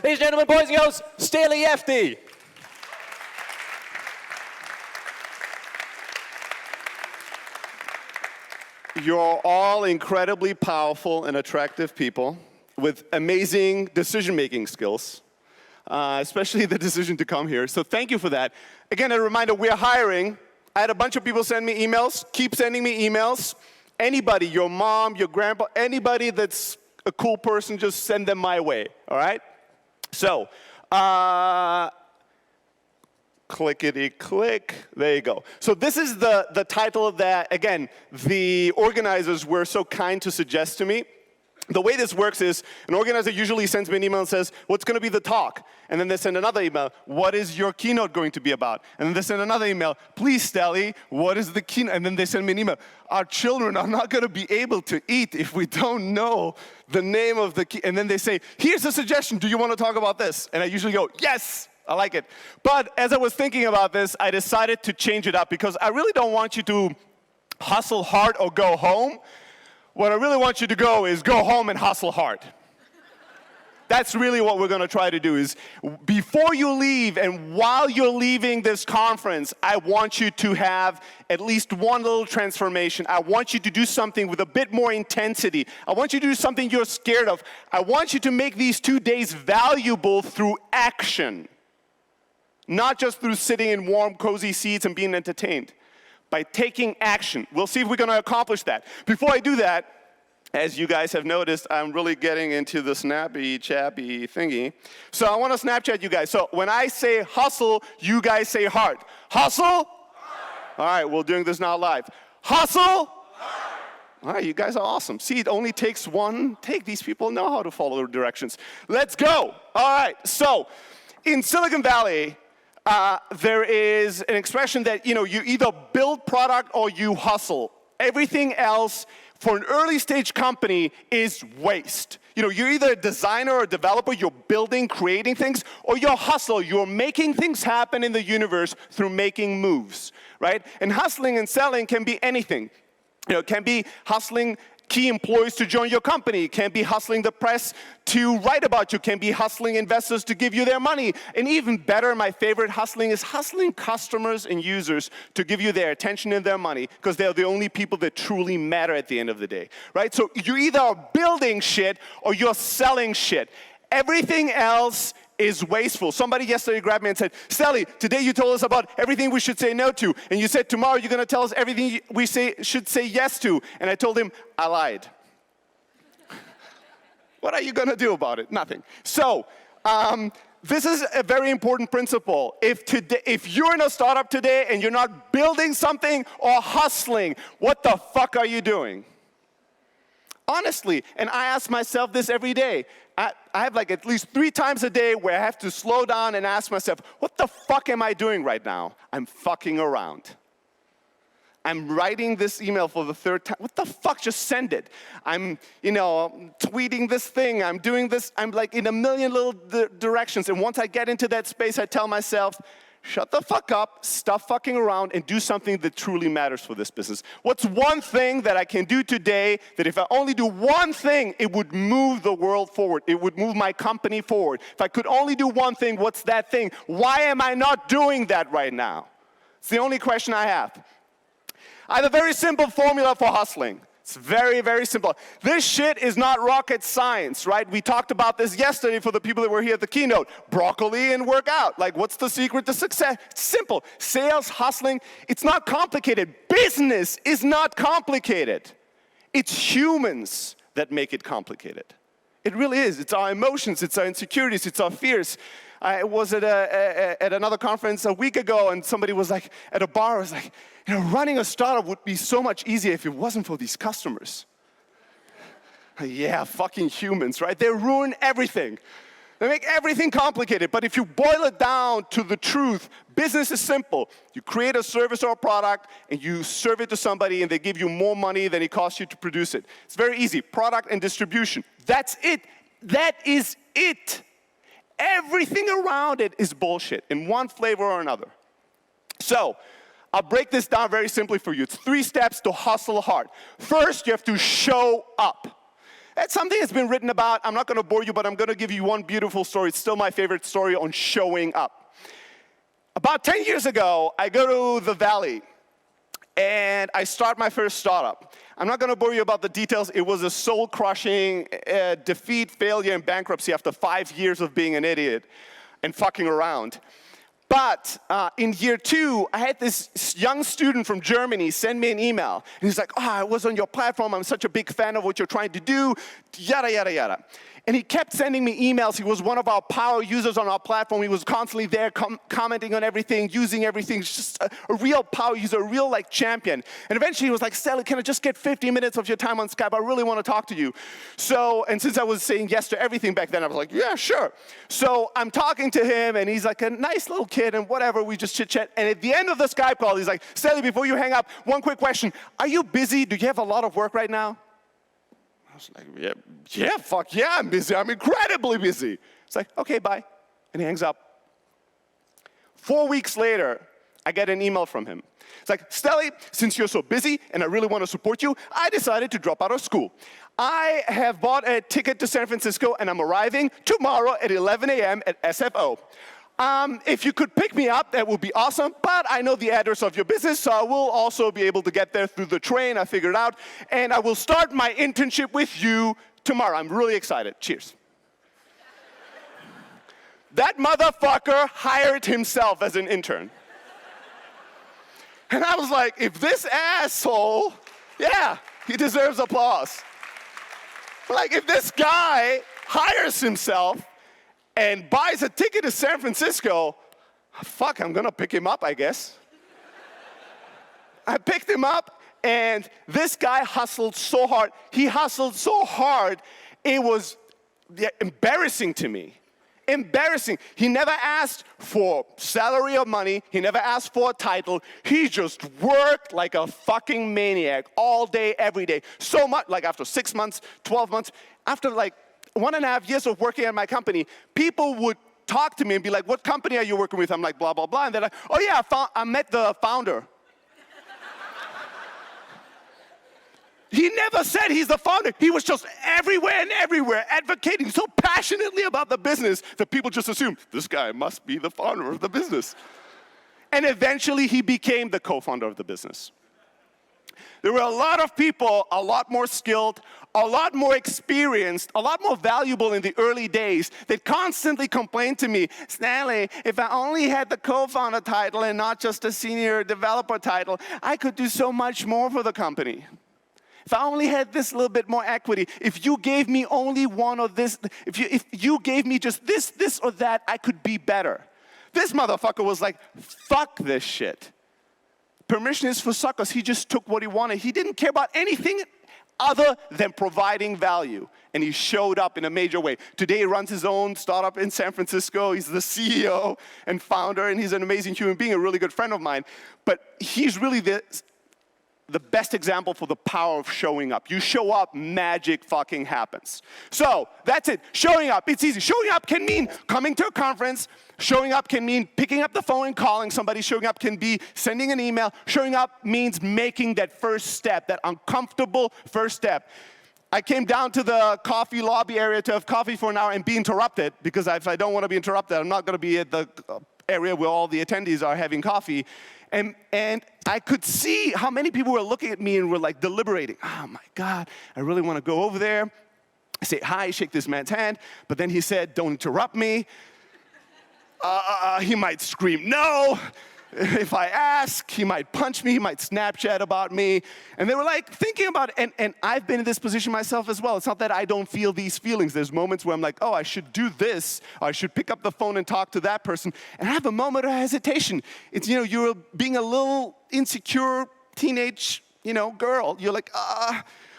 Ladies and gentlemen, boys and girls, Steli Efti. You're all incredibly powerful and attractive people with amazing decision-making skills, especially the decision to come here. So thank you for that. Again, a reminder, we're hiring. I had a bunch of people send me emails. Keep sending me emails. Anybody, your mom, your grandpa, anybody that's a cool person, just send them my way, all right? So, clickety-click, there you go. So this is the title of that. Again, the organizers were so kind to suggest to me. The way this works is an organizer usually sends me an email and says, what's going to be the talk? And then they send another email, what is your keynote going to be about? And then they send another email, please, Steli, what is the keynote? And then they send me an email, our children are not going to be able to eat if we don't know the name of the key. And then they say, here's a suggestion, do you want to talk about this? And I usually go, yes, I like it. But as I was thinking about this, I decided to change it up because I really don't want you to hustle hard or go home. What I really want you to go is go home and hustle hard. That's really what we're going to try to do is before you leave and while you're leaving this conference, I want you to have at least one little transformation. I want you to do something with a bit more intensity. I want you to do something you're scared of. I want you to make these 2 days valuable through action, not just through sitting in warm, cozy seats and being entertained. By taking action. We'll see if we're going to accomplish that. Before I do that, as you guys have noticed, I'm really getting into the snappy, chappy thingy. So I want to Snapchat you guys. So when I say hustle, you guys say hard. Hustle? Hard. All right, we're doing this now live. Hustle? Hard. All right, you guys are awesome. See, it only takes one take. These people know how to follow directions. Let's go. All right, so in Silicon Valley, there is an expression that, you either build product or you hustle. Everything else for an early stage company is waste. You're either a designer or a developer, you're building, creating things, or you're hustle. You're making things happen in the universe through making moves, right? And hustling and selling can be anything. It can be hustling key employees to join your company, can be hustling the press to write about you, can be hustling investors to give you their money. And even better, my favorite hustling is hustling customers and users to give you their attention and their money because they're the only people that truly matter at the end of the day, right? So you either are building shit or you're selling shit. Everything else is wasteful. Somebody yesterday grabbed me and said, Steli, today you told us about everything we should say no to, and you said tomorrow you're going to tell us everything we should say yes to. And I told him, I lied. What are you going to do about it? Nothing. So, this is a very important principle. If you're in a startup today and you're not building something or hustling, what the fuck are you doing? Honestly, and I ask myself this every day. I have like at least 3 times a day where I have to slow down and ask myself, what the fuck am I doing right now? I'm fucking around. I'm writing this email for the 3rd time. What the fuck? Just send it. I'm, tweeting this thing. I'm doing this. I'm like in a million little directions. And once I get into that space, I tell myself, shut the fuck up, stop fucking around, and do something that truly matters for this business. What's one thing that I can do today that if I only do one thing, it would move the world forward? It would move my company forward. If I could only do one thing, what's that thing? Why am I not doing that right now? It's the only question I have. I have a very simple formula for hustling. It's very, very simple. This shit is not rocket science, right? We talked about this yesterday for the people that were here at the keynote. Broccoli and work out. Like, what's the secret to success? It's simple. Sales, hustling, it's not complicated. Business is not complicated. It's humans that make it complicated. It really is. It's our emotions, it's our insecurities, it's our fears. I was at another conference a week ago, and somebody was like, at a bar, was like, running a startup would be so much easier if it wasn't for these customers. Yeah, fucking humans, right? They ruin everything. They make everything complicated. But if you boil it down to the truth, business is simple. You create a service or a product, and you serve it to somebody, and they give you more money than it costs you to produce it. It's very easy. Product and distribution. That's it. That is it. Everything around it is bullshit in one flavor or another. So, I'll break this down very simply for you. It's 3 steps to hustle hard. First, you have to show up. It's something that's been written about. I'm not going to bore you, but I'm going to give you one beautiful story. It's still my favorite story on showing up. About 10 years ago, I go to the Valley, and I start my first startup. I'm not going to bore you about the details. It was a soul-crushing defeat, failure, and bankruptcy after 5 years of being an idiot and fucking around. But in year 2, I had this young student from Germany send me an email. And he's like, I was on your platform. I'm such a big fan of what you're trying to do, yada, yada, yada. And he kept sending me emails. He was one of our power users on our platform. He was constantly there commenting on everything, using everything. He's just a real power user, a real champion. And eventually he was like, Steli, can I just get 50 minutes of your time on Skype? I really want to talk to you. And since I was saying yes to everything back then, I was like, yeah, sure. So I'm talking to him, and he's like a nice little kid, and whatever, we just chit-chat. And at the end of the Skype call, he's like, Steli, before you hang up, one quick question. Are you busy? Do you have a lot of work right now? I was like, yeah, fuck yeah, I'm busy. I'm incredibly busy. It's like, okay, bye. And he hangs up. 4 weeks later, I get an email from him. It's like, Steli, since you're so busy and I really want to support you, I decided to drop out of school. I have bought a ticket to San Francisco, and I'm arriving tomorrow at 11 a.m. at SFO. If you could pick me up, that would be awesome, but I know the address of your business, so I will also be able to get there through the train. I figured out, and I will start my internship with you tomorrow. I'm really excited. Cheers. That motherfucker hired himself as an intern. And I was like, if this asshole, yeah, he deserves applause. Like, if this guy hires himself and buys a ticket to San Francisco, fuck, I'm gonna pick him up, I guess. I picked him up, and this guy hustled so hard. He hustled so hard, it was embarrassing to me. Embarrassing. He never asked for salary or money. He never asked for a title. He just worked like a fucking maniac all day, every day. So much, like after 6 months, 12 months, after 1.5 years of working at my company, people would talk to me and be like, what company are you working with? I'm like, blah, blah, blah. And they're like, oh yeah, I met the founder. He never said he's the founder. He was just everywhere and everywhere, advocating so passionately about the business that people just assumed, this guy must be the founder of the business. And eventually he became the co-founder of the business. There were a lot of people, a lot more skilled, a lot more experienced, a lot more valuable in the early days that constantly complained to me, Steli, if I only had the co-founder title and not just a senior developer title, I could do so much more for the company. If I only had this little bit more equity, if you gave me only one of this, if you gave me just this or that, I could be better. This motherfucker was like, fuck this shit. Permission is for suckers. He just took what he wanted. He didn't care about anything other than providing value. And he showed up in a major way. Today he runs his own startup in San Francisco. He's the CEO and founder, and he's an amazing human being, a really good friend of mine. But he's really the best example for the power of showing up. You show up, magic fucking happens. So that's it. Showing up, it's easy. Showing up can mean coming to a conference. Showing up can mean picking up the phone and calling somebody. Showing up can be sending an email. Showing up means making that first step, that uncomfortable first step. I came down to the coffee lobby area to have coffee for an hour and be interrupted, because if I don't want to be interrupted, I'm not going to be at the area where all the attendees are having coffee. And I could see how many people were looking at me and were like deliberating. Oh my God, I really want to go over there. I say hi, shake this man's hand. But then he said, don't interrupt me. He might scream no. If I ask, he might punch me, he might Snapchat about me. And they were like thinking about it. And I've been in this position myself as well. It's not that I don't feel these feelings. There's moments where I'm like, oh, I should do this. Or I should pick up the phone and talk to that person. And I have a moment of hesitation. It's, you're being a little insecure teenage, girl. You're like,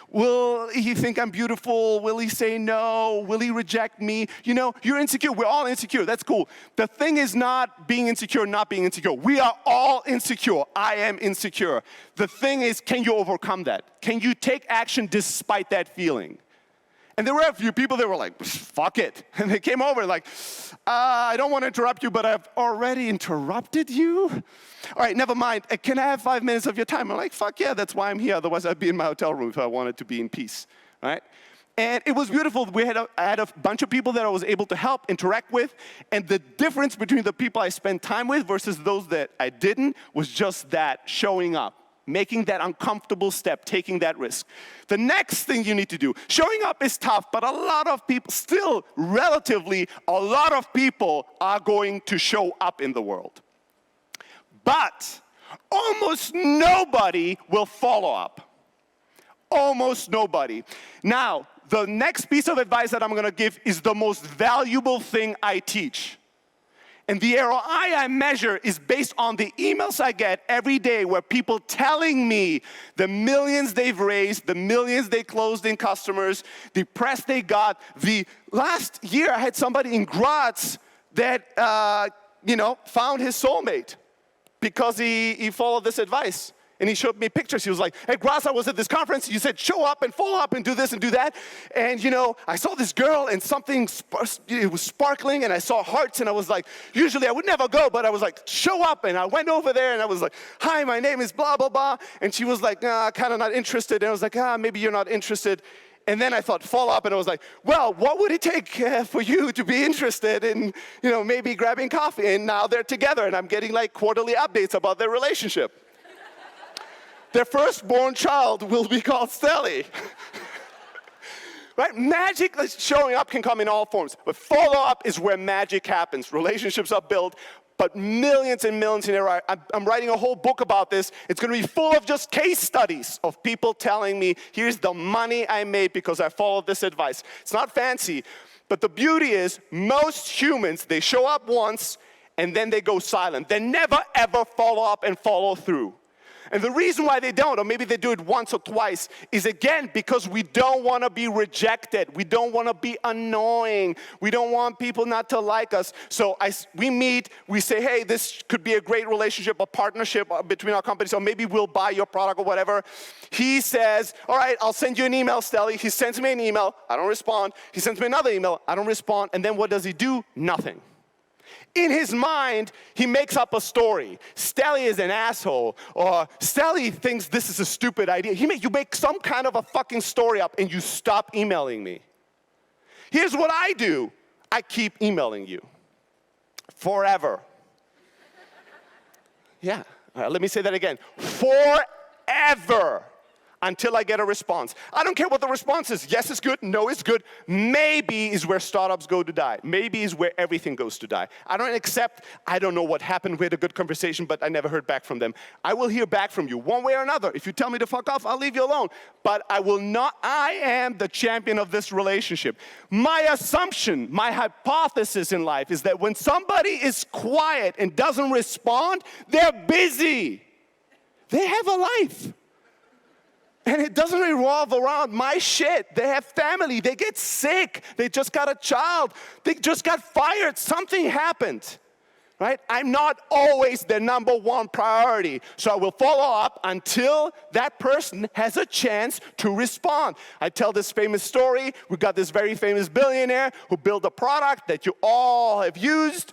will he think I'm beautiful? Will he say no? Will he reject me? You're insecure. We're all insecure. That's cool. The thing is not being insecure, not being insecure. We are all insecure. I am insecure. The thing is, can you overcome that? Can you take action despite that feeling? And there were a few people that were like, fuck it. And they came over like, I don't want to interrupt you, but I've already interrupted you. All right, never mind. Can I have 5 minutes of your time? I'm like, fuck yeah, that's why I'm here. Otherwise, I'd be in my hotel room if I wanted to be in peace, right? And it was beautiful. I had a bunch of people that I was able to help, interact with, and the difference between the people I spent time with versus those that I didn't was just that, showing up, making that uncomfortable step, taking that risk. The next thing you need to do, showing up is tough, but a lot of people, still relatively, a lot of people are going to show up in the world. But almost nobody will follow up. Almost nobody. Now, the next piece of advice that I'm going to give is the most valuable thing I teach. And the ROI I measure is based on the emails I get every day where people telling me the millions they've raised, the millions they closed in customers, the press they got. The last year I had somebody in Graz that found his soulmate because he followed this advice. And he showed me pictures. He was like, hey, Graz, I was at this conference. You said, show up and follow up and do this and do that. And, I saw this girl and something, it was sparkling and I saw hearts and I was like, usually I would never go, but I was like, show up. And I went over there and I was like, hi, my name is blah, blah, blah. And she was like, nah, kind of not interested. And I was like, maybe you're not interested. And then I thought, follow up, and I was like, well, what would it take for you to be interested in, maybe grabbing coffee? And now they're together and I'm getting like quarterly updates about their relationship. Their firstborn child will be called Steli. Right? Magic showing up can come in all forms, but follow-up is where magic happens. Relationships are built, but millions and millions in error. I'm writing a whole book about this. It's going to be full of just case studies of people telling me, here's the money I made because I followed this advice. It's not fancy, but the beauty is most humans, they show up once and then they go silent. They never ever follow up and follow through. And the reason why they don't, or maybe they do it once or twice, is again because we don't want to be rejected. We don't want to be annoying. We don't want people not to like us. So we meet, we say, hey, this could be a great relationship, a partnership between our companies, or maybe we'll buy your product or whatever. He says, all right, I'll send you an email, Steli. He sends me an email. I don't respond. He sends me another email. I don't respond. And then what does he do? Nothing. In his mind, he makes up a story. Steli is an asshole, or Steli thinks this is a stupid idea. You make some kind of a fucking story up and you stop emailing me. Here's what I do. I keep emailing you. Forever. Yeah, let me say that again. Forever. Until I get a response. I don't care what the response is. Yes, it's good. No, it's good. Maybe is where startups go to die. Maybe is where everything goes to die. I don't know what happened. We had a good conversation, but I never heard back from them. I will hear back from you one way or another. If you tell me to fuck off, I'll leave you alone. But I will not. I am the champion of this relationship. My assumption, my hypothesis in life is that when somebody is quiet and doesn't respond, they're busy. They have a life. And it doesn't revolve around my shit. They have family. They get sick. They just got a child. They just got fired. Something happened, right? I'm not always the number one priority. So I will follow up until that person has a chance to respond. I tell this famous story. We got this very famous billionaire who built a product that you all have used.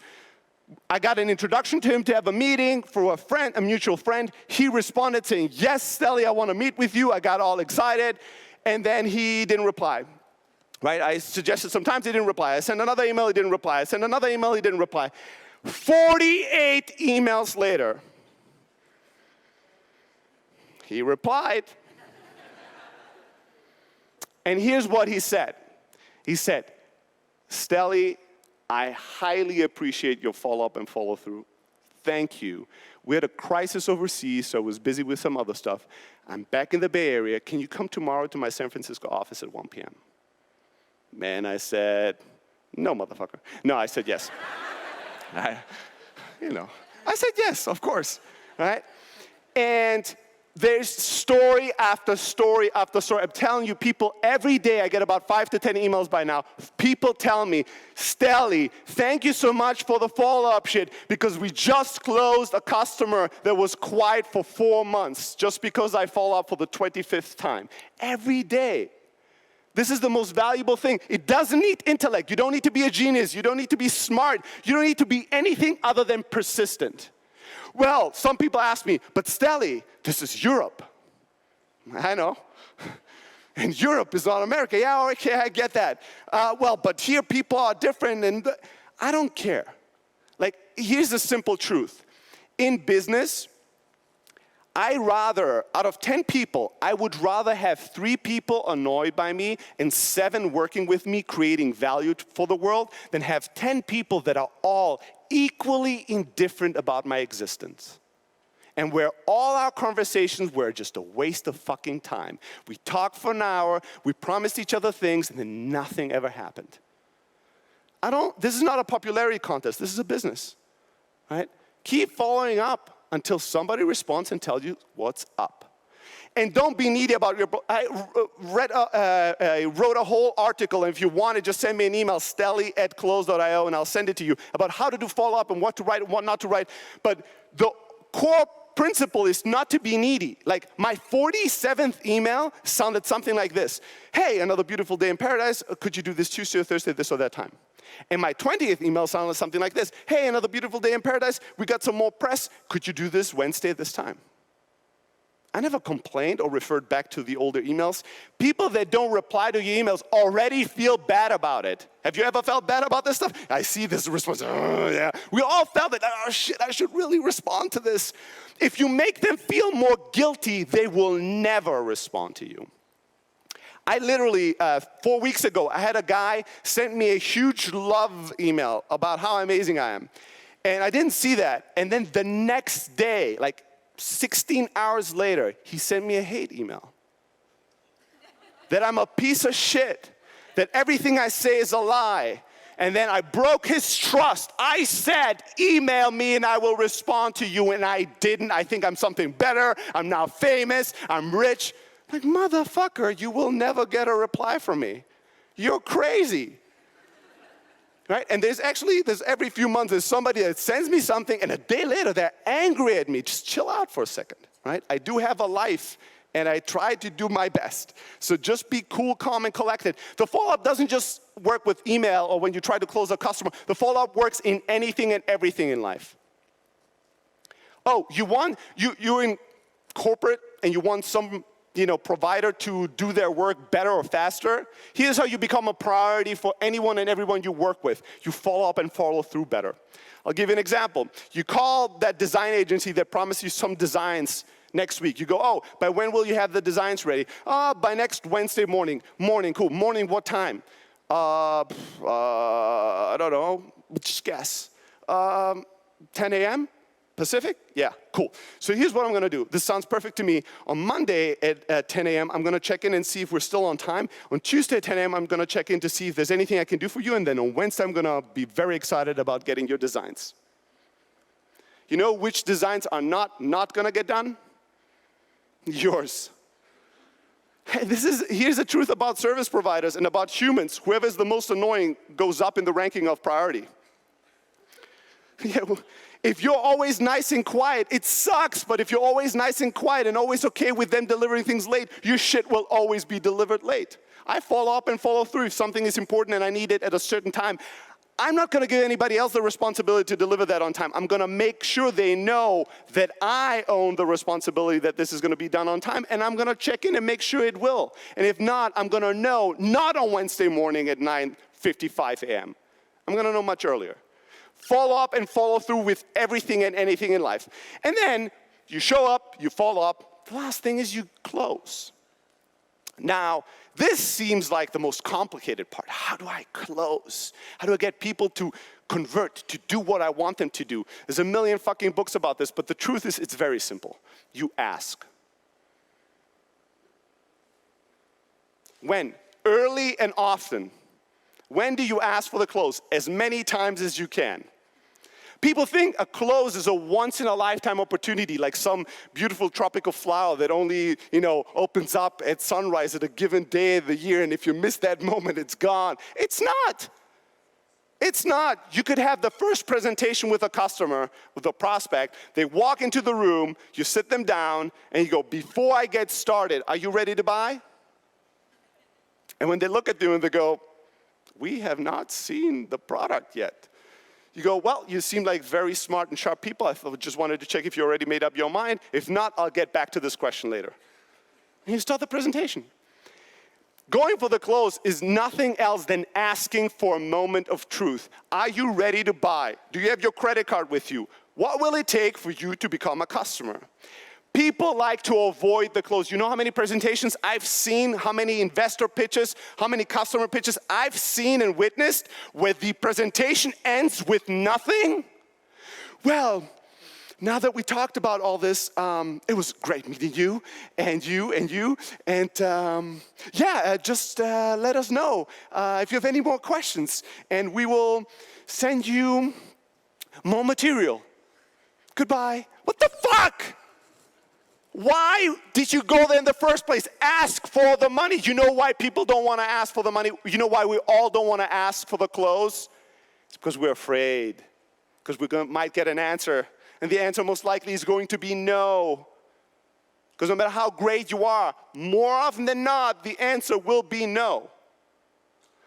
I got an introduction to him to have a meeting for a mutual friend. He responded saying, yes, Steli, I want to meet with you. I got all excited. And then he didn't reply. Right? I suggested sometimes he didn't reply. I sent another email, he didn't reply. I sent another email, he didn't reply. 48 emails later, he replied. And here's what he said. He said, Steli, I highly appreciate your follow-up and follow-through. Thank you. We had a crisis overseas, so I was busy with some other stuff. I'm back in the Bay Area. Can you come tomorrow to my San Francisco office at 1 p.m.? Man, I said, no, motherfucker. No, I said yes. I said yes, of course, right? And there's story after story after story. I'm telling you, people, every day I get about 5 to 10 emails by now. People tell me, Steli, thank you so much for the follow-up shit because we just closed a customer that was quiet for 4 months just because I follow up for the 25th time. Every day. This is the most valuable thing. It doesn't need intellect. You don't need to be a genius. You don't need to be smart. You don't need to be anything other than persistent. Well, some people ask me, but Steli, this is Europe. I know. And Europe is not America. Yeah, okay, I get that. Well, but here people are different, and I don't care. Like, here's the simple truth. In business, out of 10 people, I would rather have 3 people annoyed by me and 7 working with me, creating value for the world, than have 10 people that are all equally indifferent about my existence. And where all our conversations were just a waste of fucking time. We talked for an hour, we promised each other things, and then nothing ever happened. This is not a popularity contest, this is a business, right? Keep following up until somebody responds and tells you what's up. And don't be needy about your, I wrote a whole article, and if you want it, just send me an email, steli@close.io, and I'll send it to you, about how to do follow-up and what to write and what not to write. But the core principle is not to be needy. Like, my 47th email sounded something like this. Hey, another beautiful day in paradise. Could you do this Tuesday or Thursday, this or that time? And my 20th email sounded something like this. Hey, another beautiful day in paradise. We got some more press. Could you do this Wednesday at this time? I never complained or referred back to the older emails. People that don't reply to your emails already feel bad about it. Have you ever felt bad about this stuff? I see this response, oh yeah. We all felt it, oh shit, I should really respond to this. If you make them feel more guilty, they will never respond to you. I literally, 4 weeks ago, I had a guy send me a huge love email about how amazing I am. And I didn't see that. And then the next day, like 16 hours later, he sent me a hate email. That I'm a piece of shit. That everything I say is a lie. And then I broke his trust. I said, email me and I will respond to you, and I didn't. I think I'm something better. I'm now famous. I'm rich. Like, motherfucker, you will never get a reply from me. You're crazy. Right? And there's every few months, there's somebody that sends me something, and a day later, they're angry at me. Just chill out for a second, right? I do have a life, and I try to do my best. So just be cool, calm, and collected. The follow-up doesn't just work with email or when you try to close a customer. The follow-up works in anything and everything in life. Oh, you're in corporate, and you want some provider to do their work better or faster. Here's how you become a priority for anyone and everyone you work with. You follow up and follow through better. I'll give you an example. You call that design agency that promised you some designs next week. You go, oh, by when will you have the designs ready? By next Wednesday morning. Morning, cool. Morning, what time? I don't know. Just guess. 10 a.m.? Pacific? Yeah, cool. So here's what I'm gonna do. This sounds perfect to me. On Monday at 10 a.m., I'm gonna check in and see if we're still on time. On Tuesday at 10 a.m., I'm gonna check in to see if there's anything I can do for you. And then on Wednesday, I'm gonna be very excited about getting your designs. You know which designs are not gonna get done? Yours. Here's the truth about service providers and about humans. Whoever's the most annoying goes up in the ranking of priority. Yeah, well, if you're always nice and quiet, it sucks, but if you're always nice and quiet and always okay with them delivering things late, your shit will always be delivered late. I follow up and follow through if something is important and I need it at a certain time. I'm not gonna give anybody else the responsibility to deliver that on time. I'm gonna make sure they know that I own the responsibility that this is gonna be done on time, and I'm gonna check in and make sure it will. And if not, I'm gonna know, not on Wednesday morning at 9:55 a.m. I'm gonna know much earlier. Follow up and follow through with everything and anything in life. And then you show up, you follow up. The last thing is you close. Now, this seems like the most complicated part. How do I close? How do I get people to convert, to do what I want them to do? There's a million fucking books about this, but the truth is it's very simple. You ask. When? Early and often. When do you ask for the close? As many times as you can. People think a close is a once-in-a-lifetime opportunity, like some beautiful tropical flower that only, opens up at sunrise at a given day of the year, and if you miss that moment, it's gone. It's not. It's not. You could have the first presentation with a customer, with a prospect. They walk into the room, you sit them down, and you go, before I get started, are you ready to buy? And when they look at you and they go, we have not seen the product yet. You go, well, you seem like very smart and sharp people. I just wanted to check if you already made up your mind. If not, I'll get back to this question later. And you start the presentation. Going for the close is nothing else than asking for a moment of truth. Are you ready to buy? Do you have your credit card with you? What will it take for you to become a customer? People like to avoid the close. You know how many presentations I've seen, how many investor pitches, how many customer pitches I've seen and witnessed where the presentation ends with nothing? Well, now that we talked about all this, it was great meeting you, and just let us know if you have any more questions, and we will send you more material. Goodbye. What the fuck? Why did you go there in the first place? Ask for the money. You know why people don't want to ask for the money? You know why we all don't want to ask for the close? It's because we're afraid. Because we might get an answer. And the answer most likely is going to be no. Because no matter how great you are, more often than not, the answer will be no.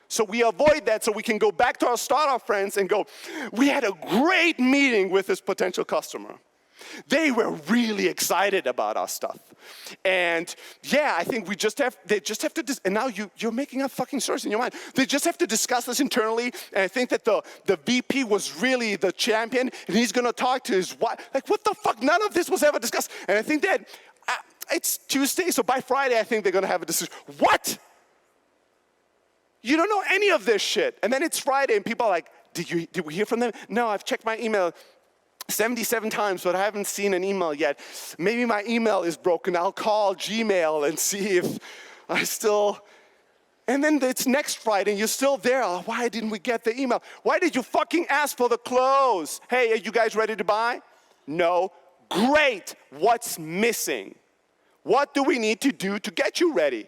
So we avoid that so we can go back to our startup friends and go, we had a great meeting with this potential customer. They were really excited about our stuff. And yeah, I think they just have to, and now you're making up fucking stories in your mind. They just have to discuss this internally, and I think that the VP was really the champion, and he's gonna talk to his wife. Like, what the fuck? None of this was ever discussed. And I think that it's Tuesday, so by Friday, I think they're gonna have a decision. What? You don't know any of this shit. And then it's Friday, and people are like, did we hear from them? No, I've checked my email 77 times, but I haven't seen an email yet. Maybe my email is broken. I'll call Gmail and see if I still... And then it's next Friday, and you're still there. Why didn't we get the email? Why did you fucking ask for the close? Hey, are you guys ready to buy? No. Great. What's missing? What do we need to do to get you ready?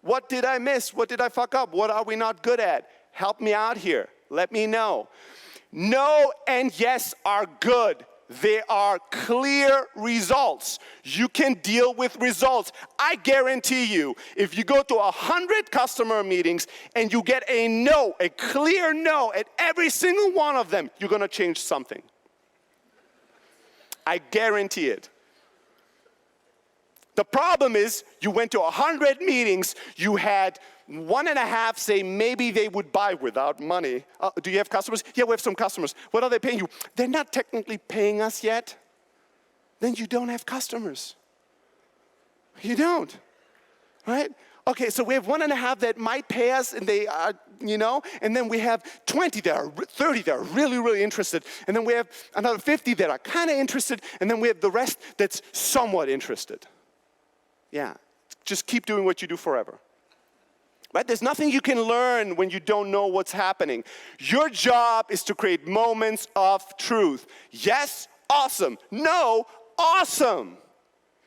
What did I miss? What did I fuck up? What are we not good at? Help me out here. Let me know. No and yes are good. They are clear results. You can deal with results. I guarantee you, if you go to 100 customer meetings and you get a no, a clear no at every single one of them, you're gonna change something. I guarantee it. The problem is, you went to 100 meetings, you had 1.5 say maybe they would buy without money. Do you have customers? Yeah, we have some customers. What are they paying you? They're not technically paying us yet. Then you don't have customers. You don't, right? Okay, so we have 1.5 that might pay us, and they are, and then we have 20 that are, 30 that are really, really interested, and then we have another 50 that are kind of interested, and then we have the rest that's somewhat interested. Yeah, just keep doing what you do forever. Right? There's nothing you can learn when you don't know what's happening. Your job is to create moments of truth. Yes, awesome. No, awesome.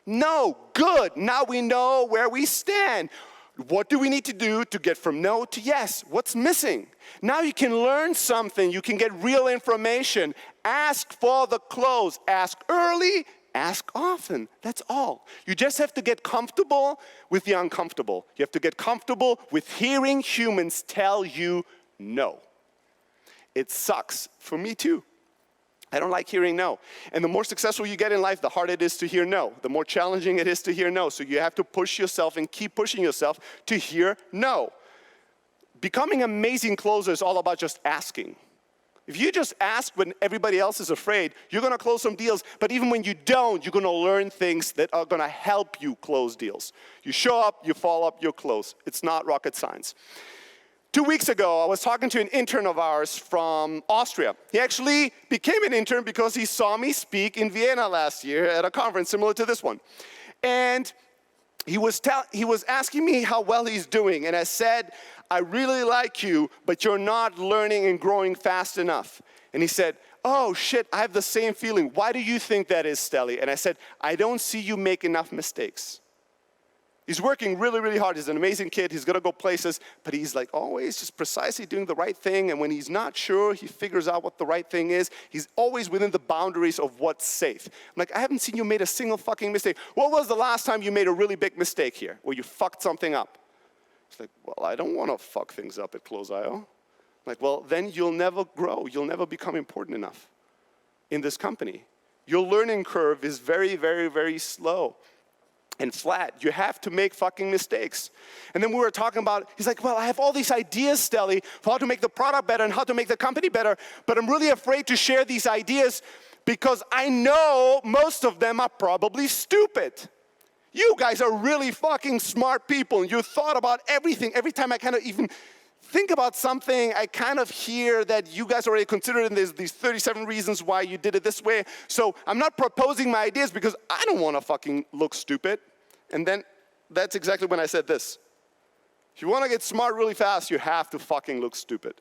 No, good. Now we know where we stand. What do we need to do to get from no to yes? What's missing? Now you can learn something. You can get real information. Ask for the close. Ask early. Ask often. That's all. You just have to get comfortable with the uncomfortable. You have to get comfortable with hearing humans tell you no. It sucks. For me too. I don't like hearing no. And the more successful you get in life, the harder it is to hear no. The more challenging it is to hear no. So you have to push yourself and keep pushing yourself to hear no. Becoming an amazing closer is all about just asking. If you just ask when everybody else is afraid, you're going to close some deals. But even when you don't, you're going to learn things that are going to help you close deals. You show up, you follow up, you're close. It's not rocket science. 2 weeks ago, I was talking to an intern of ours from Austria. He actually became an intern because he saw me speak in Vienna last year at a conference similar to this one. And he was asking me how well he's doing. And I said, I really like you, but you're not learning and growing fast enough. And he said, oh shit, I have the same feeling. Why do you think that is, Steli? And I said, I don't see you make enough mistakes. He's working really, really hard. He's an amazing kid. He's gonna go places, but he's like always just precisely doing the right thing. And when he's not sure, he figures out what the right thing is. He's always within the boundaries of what's safe. I'm like, I haven't seen you make a single fucking mistake. What was the last time you made a really big mistake here, where you fucked something up? It's like, well, I don't want to fuck things up at Close.io. Like, well, then you'll never grow. You'll never become important enough in this company. Your learning curve is very, very, very slow. and flat. You have to make fucking mistakes. And then we were talking about, he's like, well, I have all these ideas, Steli, for how to make the product better and how to make the company better, but I'm really afraid to share these ideas because I know most of them are probably stupid. You guys are really fucking smart people, and you thought about everything. Every time I kind of even think about something, I kind of hear that you guys already considered it, and there's these 37 reasons why you did it this way. So I'm not proposing my ideas because I don't want to fucking look stupid. And then that's exactly when I said this. If you want to get smart really fast, you have to fucking look stupid.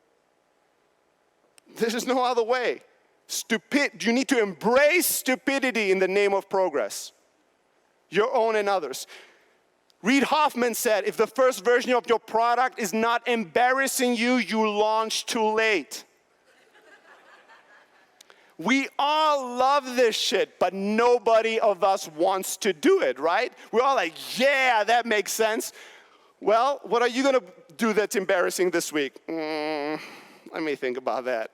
There's no other way. You need to embrace stupidity in the name of progress. Your own and others. Reid Hoffman said, if the first version of your product is not embarrassing you, you launch too late. We all love this shit, but nobody of us wants to do it, right? We're all like, yeah, that makes sense. Well, what are you going to do that's embarrassing this week? Let me think about that.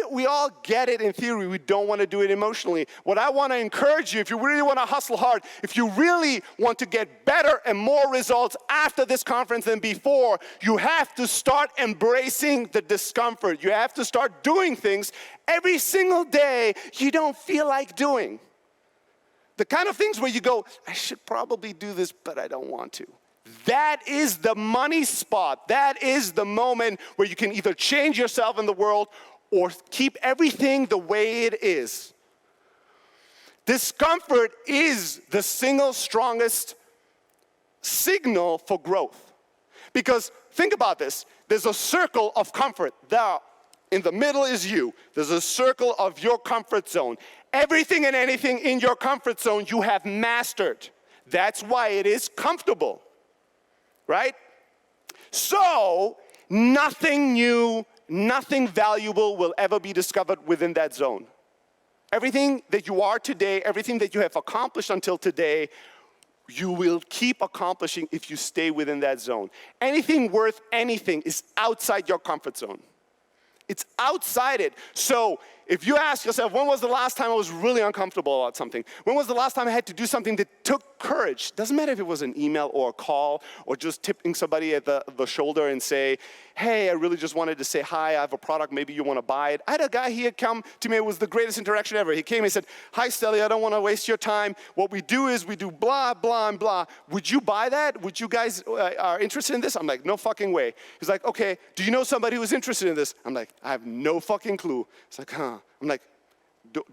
We all get it in theory. We don't want to do it emotionally. What I want to encourage you, if you really want to hustle hard, if you really want to get better and more results after this conference than before, you have to start embracing the discomfort. You have to start doing things every single day you don't feel like doing. The kind of things where you go, I should probably do this, but I don't want to. That is the money spot. That is the moment where you can either change yourself in the world or keep everything the way it is. Discomfort is the single strongest signal for growth. Because think about this. There's a circle of comfort. There, in the middle is you. There's a circle of your comfort zone. Everything and anything in your comfort zone you have mastered. That's why it is comfortable. Right? So, nothing new, nothing valuable will ever be discovered within that zone. Everything that you are today, everything that you have accomplished until today, you will keep accomplishing if you stay within that zone. Anything worth anything is outside your comfort zone. It's outside it. So if you ask yourself, when was the last time I was really uncomfortable about something? When was the last time I had to do something that took courage? Doesn't matter if it was an email or a call or just tipping somebody at the shoulder and say, hey, I really just wanted to say hi, I have a product, maybe you want to buy it. I had a guy here come to me, it was the greatest interaction ever. He came and said, hi Steli, I don't want to waste your time. What we do is we do blah, blah, and blah. Would you buy that? Would you guys are interested in this? I'm like, no fucking way. He's like, okay, do you know somebody who's interested in this? I'm like, I have no fucking clue. It's like, huh. I'm like,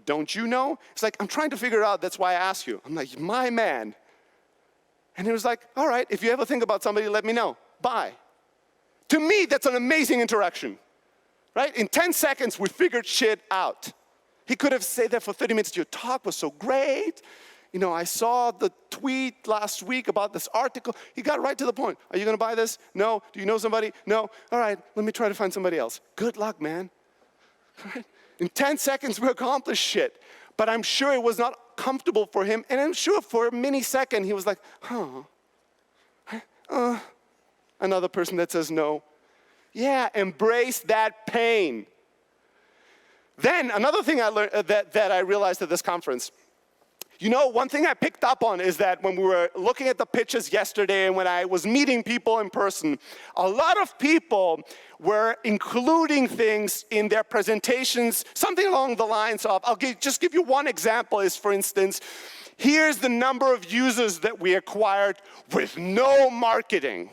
don't you know? It's like, I'm trying to figure it out, that's why I asked you. I'm like, my man. And he was like, all right, if you ever think about somebody, let me know. Bye. To me, that's an amazing interaction, right? In 10 seconds, we figured shit out. He could have stayed there for 30 minutes. Your talk was so great. You know, I saw the tweet last week about this article. He got right to the point. Are you going to buy this? No. Do you know somebody? No. All right, let me try to find somebody else. Good luck, man. Right? In 10 seconds, we accomplished shit. But I'm sure it was not comfortable for him. And I'm sure for a millisecond, he was like, another person that says no. Yeah, embrace that pain. Then another thing I learned that I realized at this conference, you know, one thing I picked up on is that when we were looking at the pitches yesterday and when I was meeting people in person, a lot of people were including things in their presentations, something along the lines of, just give you one example is, for instance, here's the number of users that we acquired with no marketing.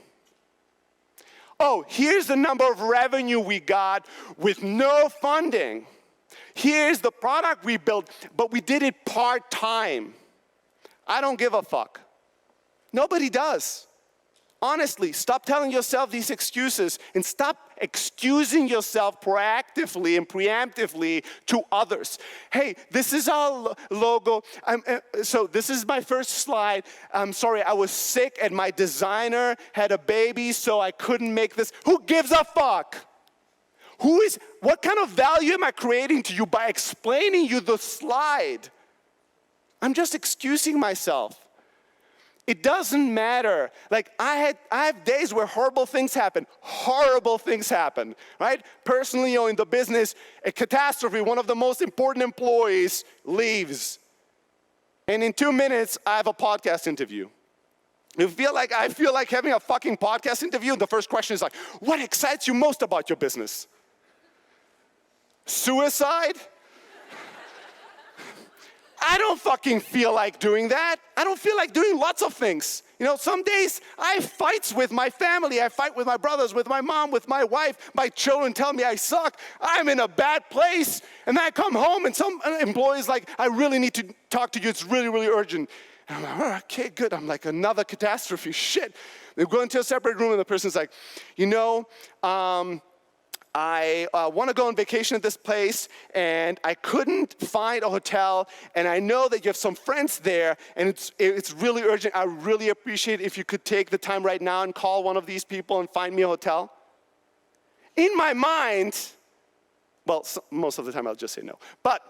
Oh, here's the number of revenue we got with no funding. Here's the product we built, but we did it part-time. I don't give a fuck. Nobody does. Honestly, stop telling yourself these excuses and stop excusing yourself proactively and preemptively to others. Hey, this is our logo. So this is my first slide. I'm sorry, I was sick and my designer had a baby, so I couldn't make this. Who gives a fuck? What kind of value am I creating to you by explaining you the slide? I'm just excusing myself. It doesn't matter. Like I have days where horrible things happen, right? Personally, in the business, a catastrophe, one of the most important employees leaves. And in 2 minutes, I have a podcast interview. I feel like having a fucking podcast interview, and the first question is like, what excites you most about your business? Suicide? I don't fucking feel like doing that. I don't feel like doing lots of things. You know, some days I have fights with my family. I fight with my brothers, with my mom, with my wife. My children tell me I suck. I'm in a bad place. And then I come home and some employee's like, I really need to talk to you. It's really, really urgent. And I'm like, oh, okay, good. I'm like, another catastrophe. Shit. They go into a separate room and the person's like, you know, I want to go on vacation at this place, and I couldn't find a hotel, and I know that you have some friends there, and it's really urgent. I really appreciate if you could take the time right now and call one of these people and find me a hotel. In my mind, well, most of the time I'll just say no, but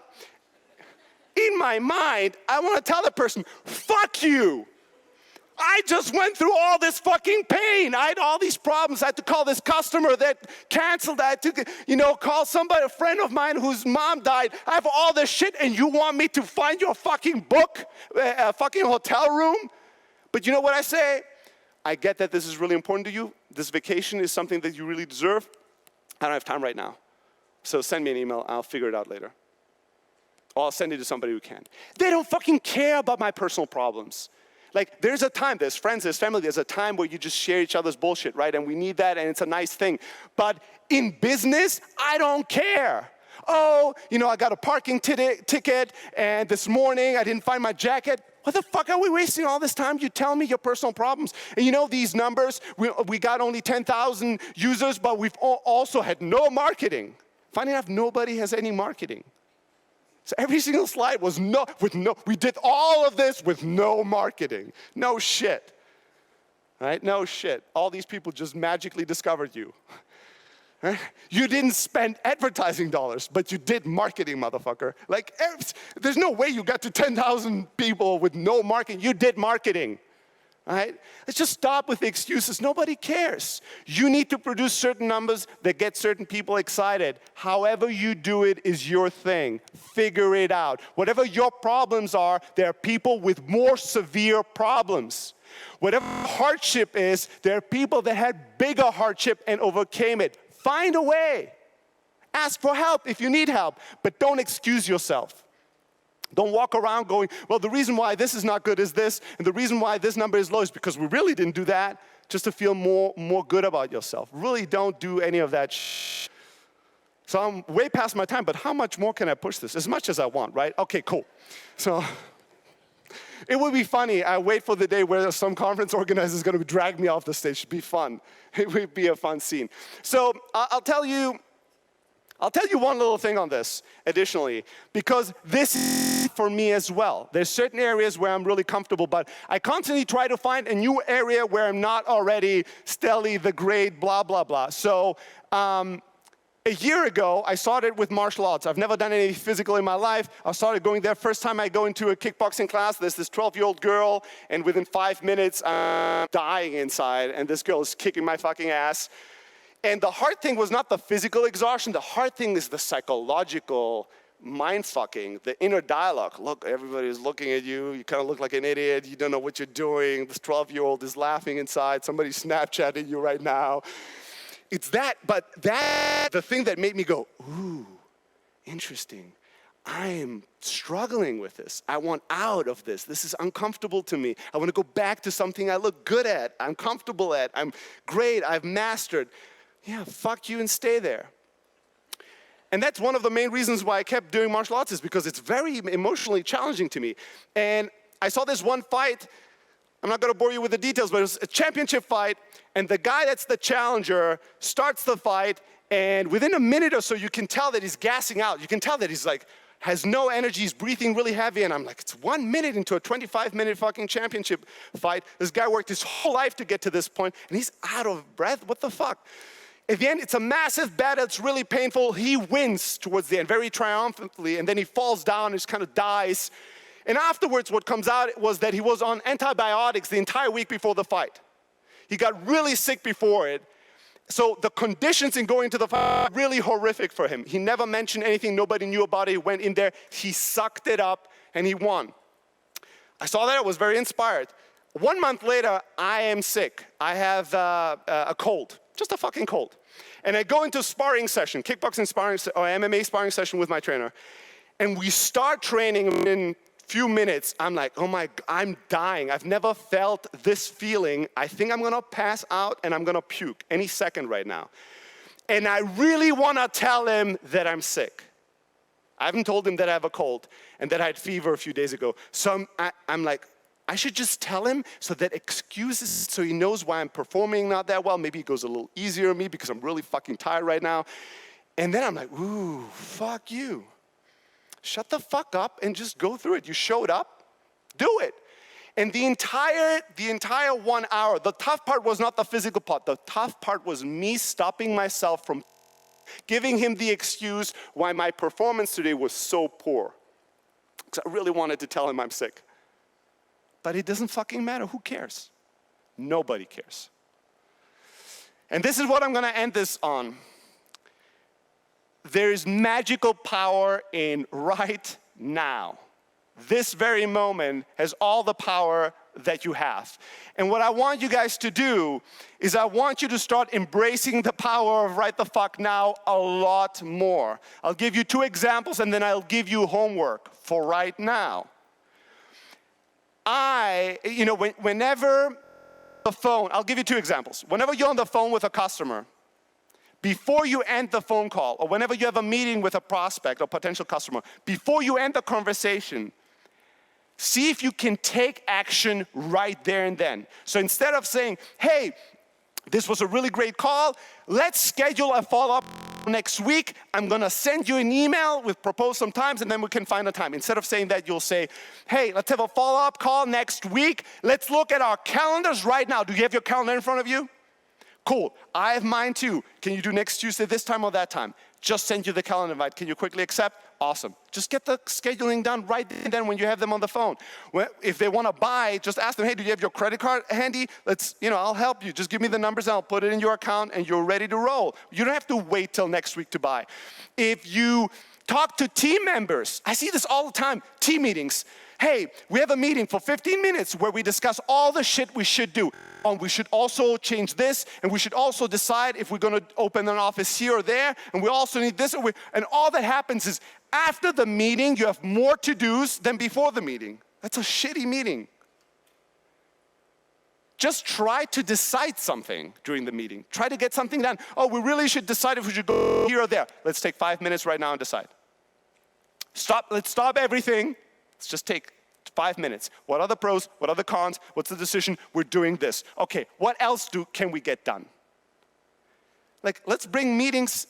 in my mind, I want to tell the person, fuck you. I just went through all this fucking pain. I had all these problems. I had to call this customer that canceled. I had to, call somebody, a friend of mine whose mom died. I have all this shit, and you want me to find you a fucking book, a fucking hotel room? But you know what I say? I get that this is really important to you. This vacation is something that you really deserve. I don't have time right now. So send me an email. I'll figure it out later. Or I'll send it to somebody who can. They don't fucking care about my personal problems. Like, there's a time, there's friends, there's family, there's a time where you just share each other's bullshit, right? And we need that, and it's a nice thing. But in business, I don't care. Oh, I got a parking ticket, and this morning I didn't find my jacket. What the fuck are we wasting all this time? You tell me your personal problems. And these numbers, we got only 10,000 users, but we've also had no marketing. Funny enough, nobody has any marketing. So every single slide was we did all of this with no marketing. No shit. Right? No shit. All these people just magically discovered you. Right? You didn't spend advertising dollars, but you did marketing, motherfucker. Like, there's no way you got to 10,000 people with no marketing. You did marketing. Right? Let's just stop with the excuses. Nobody cares. You need to produce certain numbers that get certain people excited. However you do it is your thing. Figure it out. Whatever your problems are, there are people with more severe problems. Whatever hardship is, there are people that had bigger hardship and overcame it. Find a way. Ask for help if you need help, but don't excuse yourself. Don't walk around going, well, the reason why this is not good is this, and the reason why this number is low is because we really didn't do that, just to feel more good about yourself. Really don't do any of that shit. So I'm way past my time, but how much more can I push this? As much as I want, right? Okay, cool. So it would be funny. I wait for the day where some conference organizer is going to drag me off the stage. It'd be fun. It would be a fun scene. So I'll tell you one little thing on this, additionally, because this is for me as well. There's certain areas where I'm really comfortable, but I constantly try to find a new area where I'm not already Steli the Great, blah, blah, blah. So a year ago, I started with martial arts. I've never done any physical in my life. I started going there. First time I go into a kickboxing class, there's this 12-year-old girl, and within 5 minutes, I'm dying inside, and this girl is kicking my fucking ass. And the hard thing was not the physical exhaustion. The hard thing is the psychological mind-fucking, the inner dialogue. Look, everybody's looking at you. You kind of look like an idiot. You don't know what you're doing. This 12-year-old is laughing inside. Somebody's Snapchatting you right now. It's that, but that, the thing that made me go, ooh, interesting. I'm struggling with this. I want out of this. This is uncomfortable to me. I want to go back to something I look good at. I'm comfortable at. I'm great. I've mastered. Yeah, fuck you and stay there. And that's one of the main reasons why I kept doing martial arts, is because it's very emotionally challenging to me. And I saw this one fight. I'm not going to bore you with the details, but it was a championship fight. And the guy that's the challenger starts the fight. And within a minute or so, you can tell that he's gassing out. You can tell that he's like, has no energy, he's breathing really heavy. And I'm like, it's 1 minute into a 25-minute fucking championship fight. This guy worked his whole life to get to this point, and he's out of breath. What the fuck? At the end, it's a massive battle. It's really painful. He wins towards the end, very triumphantly, and then he falls down and just kind of dies. And afterwards, what comes out was that he was on antibiotics the entire week before the fight. He got really sick before it. So the conditions in going to the fight were really horrific for him. He never mentioned anything. Nobody knew about it. He went in there. He sucked it up, and he won. I saw that. I was very inspired. 1 month later, I am sick. I have a cold, just a fucking cold. And I go into a sparring session, kickboxing sparring, or MMA sparring session with my trainer. And we start training, and in a few minutes, I'm like, oh my, I'm dying. I've never felt this feeling. I think I'm gonna pass out and I'm gonna puke any second right now. And I really wanna tell him that I'm sick. I haven't told him that I have a cold and that I had fever a few days ago. So I'm like, I should just tell him so that excuses, so he knows why I'm performing not that well. Maybe it goes a little easier on me because I'm really fucking tired right now. And then I'm like, ooh, fuck you. Shut the fuck up and just go through it. You showed up, do it. And the entire 1 hour, the tough part was not the physical part. The tough part was me stopping myself from giving him the excuse why my performance today was so poor. Because I really wanted to tell him I'm sick. But it doesn't fucking matter. Who cares? Nobody cares. And this is what I'm going to end this on. There is magical power in right now. This very moment has all the power that you have. And what I want you guys to do is I want you to start embracing the power of right the fuck now a lot more. I'll give you 2 examples and then I'll give you homework for right now. Whenever the phone, I'll give you 2 examples. Whenever you're on the phone with a customer, before you end the phone call, or whenever you have a meeting with a prospect or potential customer, before you end the conversation, see if you can take action right there and then. So instead of saying, hey, this was a really great call, let's schedule a follow-up next week. I'm gonna send you an email with propose some times and then we can find a time. Instead of saying that, you'll say, hey, let's have a follow-up call next week. Let's look at our calendars right now. Do you have your calendar in front of you? Cool, I have mine too. Can you do next Tuesday this time or that time? Just send you the calendar invite. Can you quickly accept? Awesome. Just get the scheduling done right then when you have them on the phone. If they want to buy, just ask them, hey, do you have your credit card handy? I'll help you. Just give me the numbers and I'll put it in your account and you're ready to roll. You don't have to wait till next week to buy. If you talk to team members, I see this all the time, team meetings. Hey, we have a meeting for 15 minutes where we discuss all the shit we should do. We should also change this, and we should also decide if we're gonna open an office here or there, and we also need this, and all that happens is after the meeting, you have more to-dos than before the meeting. That's a shitty meeting. Just try to decide something during the meeting. Try to get something done. Oh, we really should decide if we should go here or there. Let's take 5 minutes right now and decide. Let's stop everything. Let's just take 5 minutes. What are the pros? What are the cons? What's the decision? We're doing this. Okay, what else can we get done? Let's bring meetings,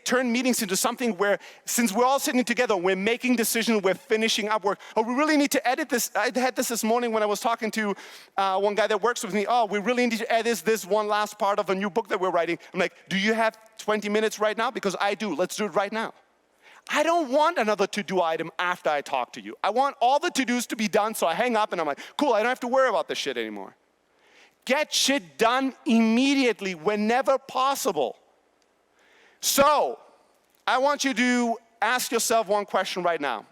turn meetings into something where, since we're all sitting together, we're making decisions, we're finishing up work. Oh, we really need to edit this. I had this morning when I was talking to one guy that works with me. Oh, we really need to edit this one last part of a new book that we're writing. I'm like, do you have 20 minutes right now? Because I do. Let's do it right now. I don't want another to-do item after I talk to you. I want all the to-dos to be done, so I hang up and I'm like, cool, I don't have to worry about this shit anymore. Get shit done immediately, whenever possible. So, I want you to ask yourself one question right now.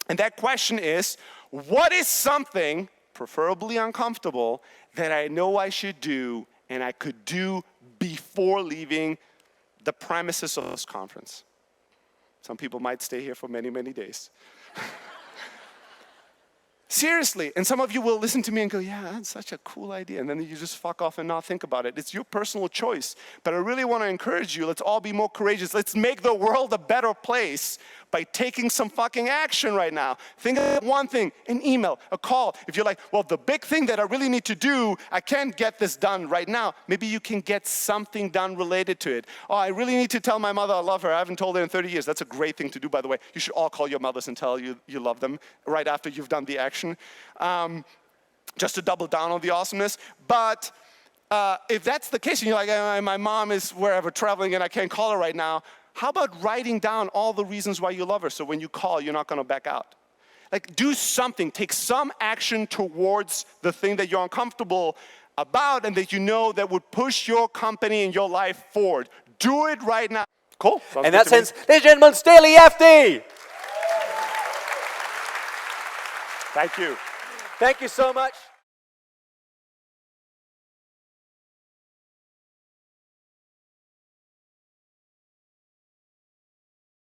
And that question is, what is something, preferably uncomfortable, that I know I should do and I could do before leaving the premises of this conference? Some people might stay here for many, many days. Seriously, and some of you will listen to me and go, yeah, that's such a cool idea. And then you just fuck off and not think about it. It's your personal choice. But I really want to encourage you, let's all be more courageous. Let's make the world a better place by taking some fucking action right now. Think of one thing, an email, a call. If you're like, well, the big thing that I really need to do, I can't get this done right now. Maybe you can get something done related to it. Oh, I really need to tell my mother I love her. I haven't told her in 30 years. That's a great thing to do, by the way. You should all call your mothers and tell you love them right after you've done the action. Just to double down on the awesomeness. But if that's the case, and you're like, my mom is wherever traveling and I can't call her right now, how about writing down all the reasons why you love her so when you call, you're not going to back out? Do something. Take some action towards the thing that you're uncomfortable about and that you know that would push your company and your life forward. Do it right now. Cool. Sounds in that sense, ladies and gentlemen, Steli Efti. Thank you. Thank you so much.